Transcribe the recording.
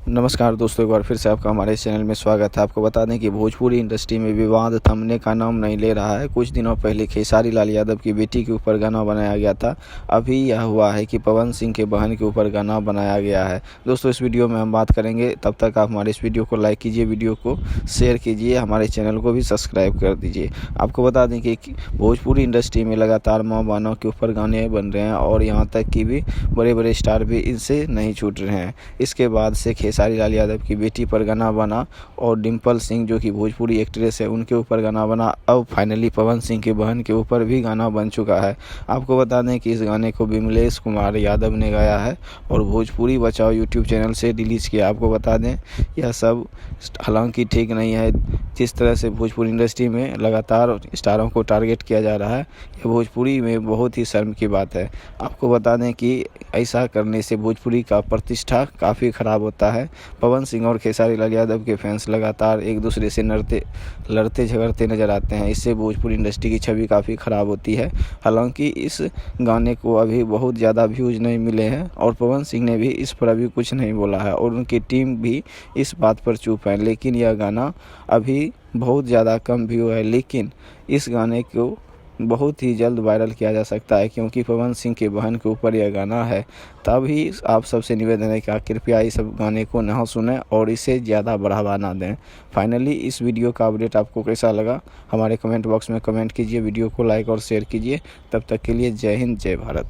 नमस्कार दोस्तों, एक बार फिर से आपका हमारे चैनल में स्वागत है। आपको बता दें कि भोजपुरी इंडस्ट्री में विवाद थमने का नाम नहीं ले रहा है। कुछ दिनों पहले खेसारी लाल यादव की बेटी के ऊपर गाना बनाया गया था। अभी यह हुआ है कि पवन सिंह के बहन के ऊपर गाना बनाया गया है। दोस्तों, इस वीडियो में हम बात करेंगे। तब तक आप हमारे इस वीडियो को लाइक कीजिए, वीडियो को शेयर कीजिए, हमारे चैनल को भी सब्सक्राइब कर दीजिए। आपको बता दें कि भोजपुरी इंडस्ट्री में लगातार माँ बहनों के ऊपर गाने बन रहे हैं और यहाँ तक कि भी बड़े बड़े स्टार भी इनसे नहीं छूट रहे हैं। इसके बाद से खेसारी लाल यादव की बेटी पर गाना बना और डिम्पल सिंह जो कि भोजपुरी एक्ट्रेस है उनके ऊपर गाना बना। अब फाइनली पवन सिंह की बहन के ऊपर भी गाना बन चुका है। आपको बता दें कि इस गाने को विमलेश कुमार यादव ने गाया है और भोजपुरी बचाओ यूट्यूब चैनल से रिलीज़ किया। आपको बता दें यह सब हालांकि ठीक नहीं है। जिस तरह से भोजपुरी इंडस्ट्री में लगातार स्टारों को टारगेट किया जा रहा है, यह भोजपुरी में बहुत ही शर्म की बात है। आपको बता दें कि ऐसा करने से भोजपुरी का प्रतिष्ठा काफ़ी ख़राब होता है। पवन सिंह और खेसारी लाल यादव के फैंस लगातार एक दूसरे से लड़ते झगड़ते नजर आते हैं। इससे भोजपुरी इंडस्ट्री की छवि काफ़ी ख़राब होती है। हालांकि इस गाने को अभी बहुत ज़्यादा व्यूज़ नहीं मिले हैं और पवन सिंह ने भी इस पर अभी कुछ नहीं बोला है और उनकी टीम भी इस बात पर चुप है। लेकिन यह गाना अभी बहुत ज़्यादा कम व्यू है, लेकिन इस गाने को बहुत ही जल्द वायरल किया जा सकता है क्योंकि पवन सिंह के बहन के ऊपर यह गाना है। तभी आप सबसे निवेदन है कि कृपया इस गाने को ना सुनें और इसे ज़्यादा बढ़ावा ना दें। फाइनली इस वीडियो का अपडेट आपको कैसा लगा हमारे कमेंट बॉक्स में कमेंट कीजिए, वीडियो को लाइक और शेयर कीजिए। तब तक के लिए जय हिंद, जय भारत।